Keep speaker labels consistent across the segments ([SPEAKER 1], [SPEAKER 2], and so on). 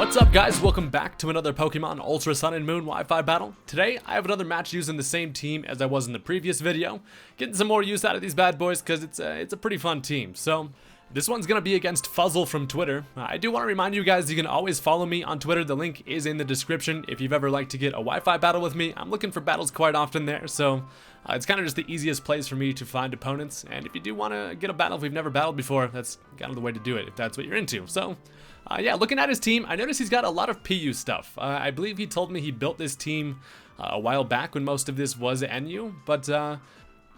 [SPEAKER 1] What's up guys, welcome back to another Pokemon Ultra Sun and Moon Wi-Fi battle. Today I have another match using the same team as I was in the previous video. Getting some more use out of these bad boys because it's a pretty fun team. So this one's going to be against Fuzzle from Twitter. I do want to remind you guys you can always follow me on Twitter. The link is in the description if you've ever liked to get a Wi-Fi battle with me. I'm looking for battles quite often there, so it's kind of just the easiest place for me to find opponents. And if you do want to get a battle if we've never battled before, that's kind of the way to do it if that's what you're into. So yeah, looking at his team, I noticed he's got a lot of PU stuff. I believe he told me he built this team a while back when most of this was NU, but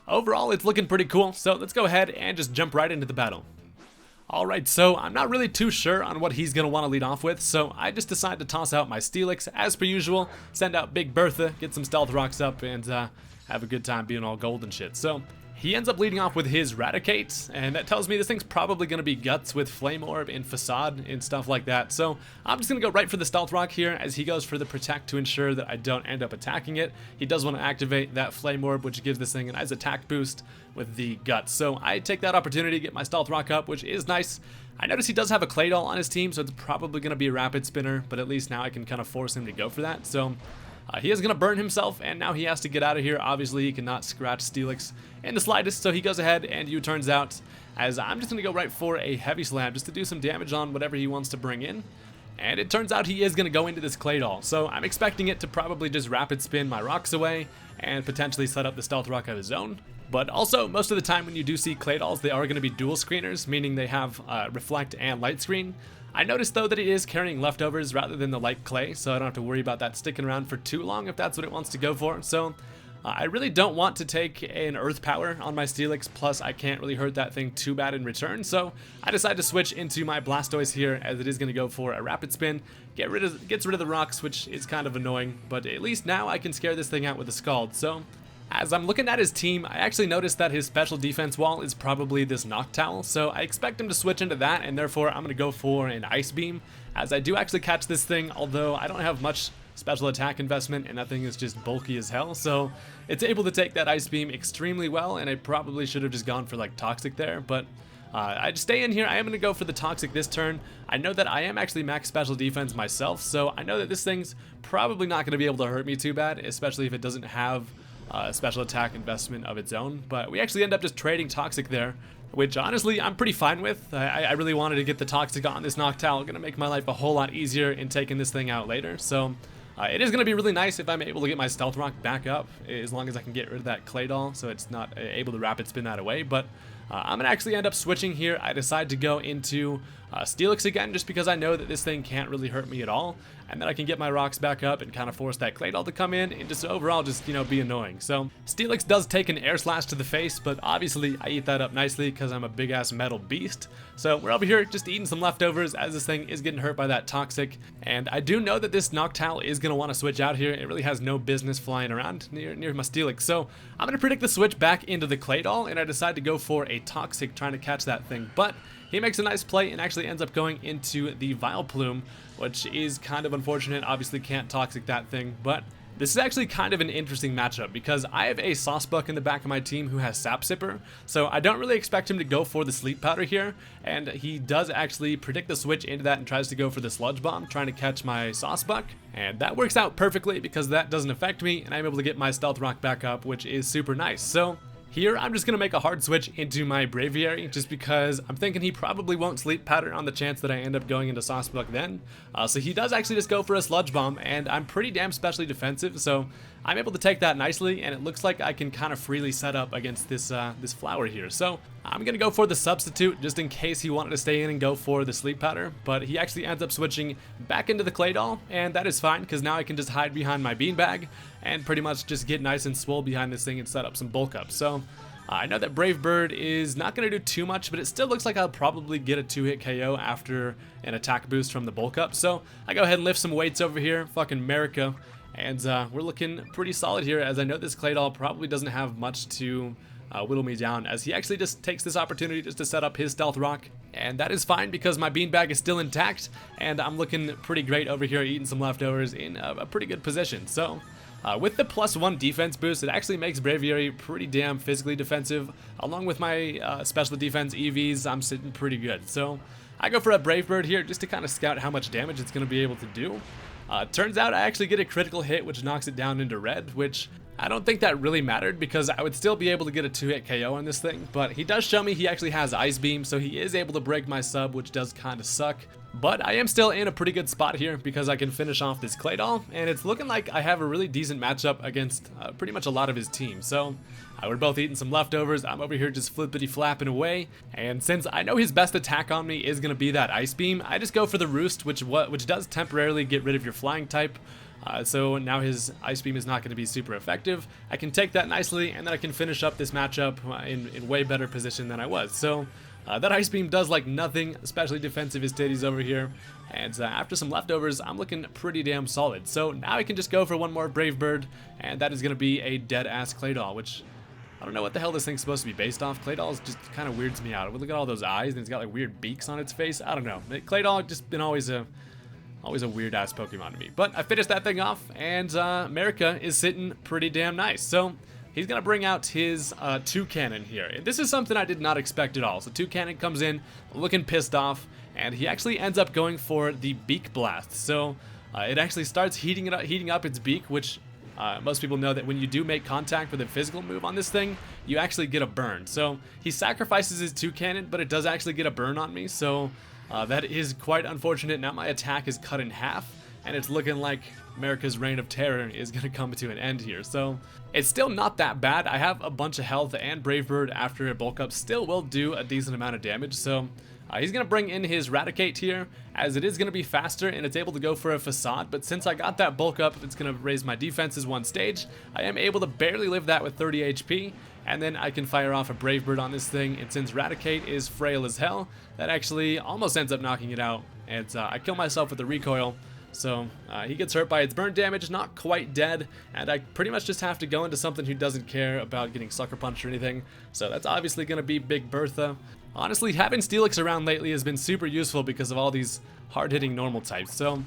[SPEAKER 1] overall it's looking pretty cool. So let's go ahead and just jump right into the battle. Alright, so I'm not really too sure on what he's going to want to lead off with, so I just decided to toss out my Steelix as per usual, send out Big Bertha, get some Stealth Rocks up, and have a good time being all gold and shit. So he ends up leading off with his Raticate, and that tells me this thing's probably going to be Guts with Flame Orb and Facade and stuff like that. So I'm just going to go right for the Stealth Rock here as he goes for the Protect to ensure that I don't end up attacking it. He does want to activate that Flame Orb, which gives this thing a nice attack boost with the Guts. So I take that opportunity to get my Stealth Rock up, which is nice. I notice he does have a Claydol on his team, so it's probably going to be a Rapid Spinner, but at least now I can kind of force him to go for that. So he is going to burn himself, and now he has to get out of here. Obviously, he cannot scratch Steelix in the slightest, so he goes ahead and U-turns out, as I'm just going to go right for a Heavy Slam just to do some damage on whatever he wants to bring in. And it turns out he is going to go into this Claydol, so I'm expecting it to probably just Rapid Spin my rocks away and potentially set up the Stealth Rock of his own. But also, most of the time when you do see Claydols, they are going to be dual screeners, meaning they have Reflect and Light Screen. I noticed though that it is carrying leftovers rather than the light clay, so I don't have to worry about that sticking around for too long if that's what it wants to go for. So I really don't want to take an Earth Power on my Steelix, plus I can't really hurt that thing too bad in return, so I decided to switch into my Blastoise here as it is going to go for a Rapid Spin, gets rid of the rocks, which is kind of annoying, but at least now I can scare this thing out with a Scald. So as I'm looking at his team, I actually noticed that his special defense wall is probably this Noctowl, so I expect him to switch into that, and therefore I'm going to go for an Ice Beam, as I do actually catch this thing, although I don't have much special attack investment, and that thing is just bulky as hell, so it's able to take that Ice Beam extremely well, and I probably should have just gone for like Toxic there, but I just stay in here. I am going to go for the Toxic this turn. I know that I am actually max special defense myself, so I know that this thing's probably not going to be able to hurt me too bad, especially if it doesn't have special attack investment of its own. But we actually end up just trading Toxic there, which honestly I'm pretty fine with. I really wanted to get the Toxic on this Noctowl. Gonna make my life a whole lot easier in taking this thing out later. So it is gonna be really nice if I'm able to get my Stealth Rock back up, as long as I can get rid of that Claydol so it's not able to Rapid Spin that away. But I'm gonna actually end up switching here. I decide to go into Steelix again just because I know that this thing can't really hurt me at all, and then I can get my rocks back up and kind of force that Claydol to come in and just overall just, you know, be annoying. So Steelix does take an Air Slash to the face, but obviously I eat that up nicely because I'm a big ass metal beast. So we're over here just eating some leftovers as this thing is getting hurt by that Toxic, and I do know that this Noctowl is going to want to switch out here. It really has no business flying around near my Steelix, so I'm going to predict the switch back into the Claydol, and I decide to go for a Toxic trying to catch that thing, but he makes a nice play and actually ends up going into the Vileplume, which is kind of unfortunate. Obviously can't Toxic that thing, but this is actually kind of an interesting matchup because I have a Saucebuck in the back of my team who has Sap Sipper, so I don't really expect him to go for the Sleep Powder here, and he does actually predict the switch into that and tries to go for the Sludge Bomb, trying to catch my Saucebuck, and that works out perfectly because that doesn't affect me, and I'm able to get my Stealth Rock back up, which is super nice. So here, I'm just going to make a hard switch into my Braviary just because I'm thinking he probably won't Sleep Powder on the chance that I end up going into Saucebuck then. So he does actually just go for a Sludge Bomb, and I'm pretty damn specially defensive, so I'm able to take that nicely, and it looks like I can kind of freely set up against this this flower here. So I'm going to go for the Substitute just in case he wanted to stay in and go for the Sleep Powder, but he actually ends up switching back into the Claydol, and that is fine because now I can just hide behind my Beanbag and pretty much just get nice and swole behind this thing and set up some bulk up. So I know that Brave Bird is not going to do too much, but it still looks like I'll probably get a 2-hit KO after an attack boost from the bulk up. So I go ahead and lift some weights over here, fucking America, and we're looking pretty solid here, as I know this Claydol probably doesn't have much to whittle me down, as he actually just takes this opportunity just to set up his Stealth Rock, and that is fine because my Beanbag is still intact, and I'm looking pretty great over here eating some leftovers in a pretty good position. So With the +1 defense boost, it actually makes Braviary pretty damn physically defensive. Along with my special defense EVs, I'm sitting pretty good. So I go for a Brave Bird here just to kind of scout how much damage it's going to be able to do. Turns out I actually get a critical hit, which knocks it down into red, which I don't think that really mattered because I would still be able to get a 2-hit KO on this thing. But he does show me he actually has Ice Beam, so he is able to break my sub, which does kind of suck. But I am still in a pretty good spot here because I can finish off this Claydol, and it's looking like I have a really decent matchup against pretty much a lot of his team. So we're both eating some leftovers. I'm over here just flippity flapping away, and since I know his best attack on me is going to be that Ice Beam, I just go for the Roost, which does temporarily get rid of your flying type. So now his Ice Beam is not going to be super effective. I can take that nicely, and then I can finish up this matchup in way better position than I was. So that Ice Beam does like nothing, especially defensive his titties over here. And after some leftovers, I'm looking pretty damn solid. So now I can just go for one more Brave Bird, and that is going to be a dead-ass Claydol, which I don't know what the hell this thing's supposed to be based off. Claydol just kind of weirds me out. Look at all those eyes, and it's got like weird beaks on its face. I don't know. Claydol just been always a weird-ass Pokemon to me. But I finished that thing off, and America is sitting pretty damn nice. So he's going to bring out his Toucannon here. And this is something I did not expect at all. So Toucannon comes in looking pissed off, and he actually ends up going for the Beak Blast. So it actually starts heating up its beak, which most people know that when you do make contact with a physical move on this thing, you actually get a burn. So he sacrifices his Toucannon, but it does actually get a burn on me. So that is quite unfortunate. Now my attack is cut in half, and it's looking like America's reign of terror is going to come to an end here. So it's still not that bad. I have a bunch of health, and Brave Bird after a bulk up still will do a decent amount of damage. So he's going to bring in his Raticate here, as it is going to be faster and it's able to go for a Facade. But since I got that bulk up, it's going to raise my defenses one stage. I am able to barely live that with 30 HP. And then I can fire off a Brave Bird on this thing, and since Raticate is frail as hell, that actually almost ends up knocking it out, and I kill myself with the recoil. So he gets hurt by its burn damage, not quite dead, and I pretty much just have to go into something who doesn't care about getting Sucker Punched or anything, so that's obviously going to be Big Bertha. Honestly, having Steelix around lately has been super useful because of all these hard-hitting normal types, so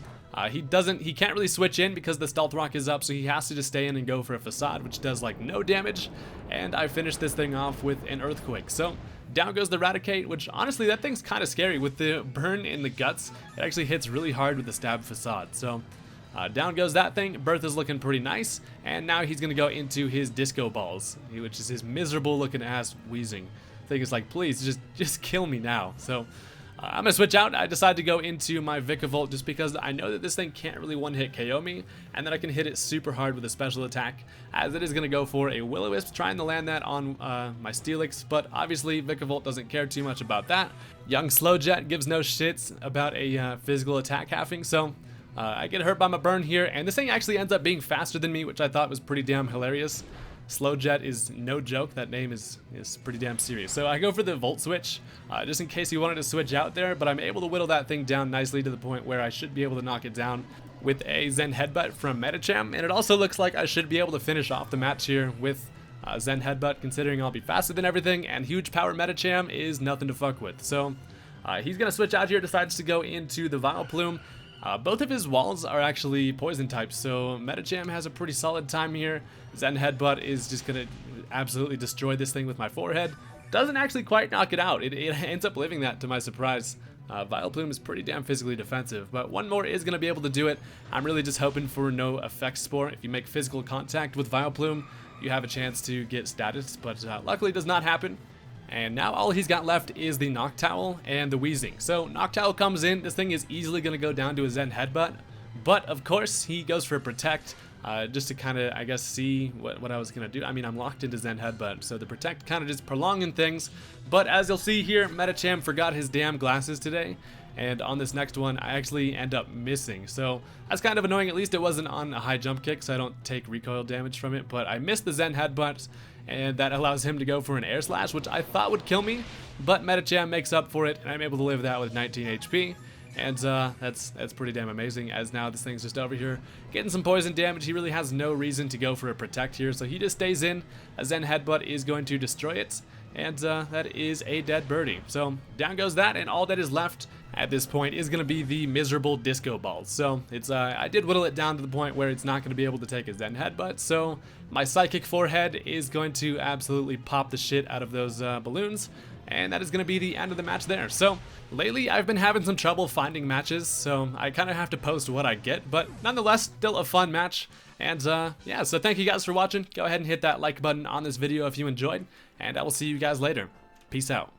[SPEAKER 1] he can't really switch in because the Stealth Rock is up, so he has to just stay in and go for a Facade, which does like no damage, and I finished this thing off with an Earthquake. So down goes the Raticate, which honestly that thing's kind of scary. With the burn in the guts, it actually hits really hard with the Stab Facade. So down goes that thing. Bertha's looking pretty nice, and now he's gonna go into his Disco Balls, which is his miserable looking ass wheezing. Thing is like, please just kill me now. So I'm gonna switch out. I decide to go into my Vikavolt just because I know that this thing can't really one-hit KO me, and then I can hit it super hard with a special attack, as it is gonna go for a Will-O-Wisp, trying to land that on my Steelix, but obviously Vikavolt doesn't care too much about that. Young Slowjet gives no shits about a physical attack halving, so I get hurt by my burn here, and this thing actually ends up being faster than me, which I thought was pretty damn hilarious. Slowjet is no joke. That name is pretty damn serious. So I go for the Volt Switch, just in case he wanted to switch out there, but I'm able to whittle that thing down nicely to the point where I should be able to knock it down with a Zen Headbutt from Medicham, and it also looks like I should be able to finish off the match here with Zen Headbutt, considering I'll be faster than everything, and huge power Medicham is nothing to fuck with. So he's going to switch out here, decides to go into the Vileplume. Both of his walls are actually poison types, so Medicham has a pretty solid time here. Zen Headbutt is just going to absolutely destroy this thing with my forehead. Doesn't actually quite knock it out. It ends up living that, to my surprise. Vileplume is pretty damn physically defensive, but one more is going to be able to do it. I'm really just hoping for no Effect Spore. If you make physical contact with Vileplume, you have a chance to get status, but luckily does not happen. And now all he's got left is the Noctowl and the Weezing. So Noctowl comes in, this thing is easily going to go down to a Zen Headbutt, but of course he goes for a Protect, just to kind of, I guess, see what I was going to do. I mean, I'm locked into Zen Headbutt, so the Protect kind of just prolonging things, but as you'll see here, Medicham forgot his damn glasses today, and on this next one, I actually end up missing. So that's kind of annoying. At least it wasn't on a high jump kick, so I don't take recoil damage from it, but I missed the Zen Headbutt, and that allows him to go for an Air Slash, which I thought would kill me, but Medicham makes up for it, and I'm able to live that with 19 HP, and that's pretty damn amazing, as now this thing's just over here getting some poison damage. He really has no reason to go for a Protect here, so he just stays in. A Zen Headbutt is going to destroy it, and that is a dead birdie. So down goes that, and all that is left at this point is going to be the miserable disco balls. So it's I did whittle it down to the point where it's not going to be able to take a Zen headbutt. So my psychic forehead is going to absolutely pop the shit out of those balloons. And that is going to be the end of the match there. So lately I've been having some trouble finding matches, so I kind of have to post what I get, but nonetheless still a fun match. And yeah, so thank you guys for watching. Go ahead and hit that like button on this video if you enjoyed, and I will see you guys later. Peace out.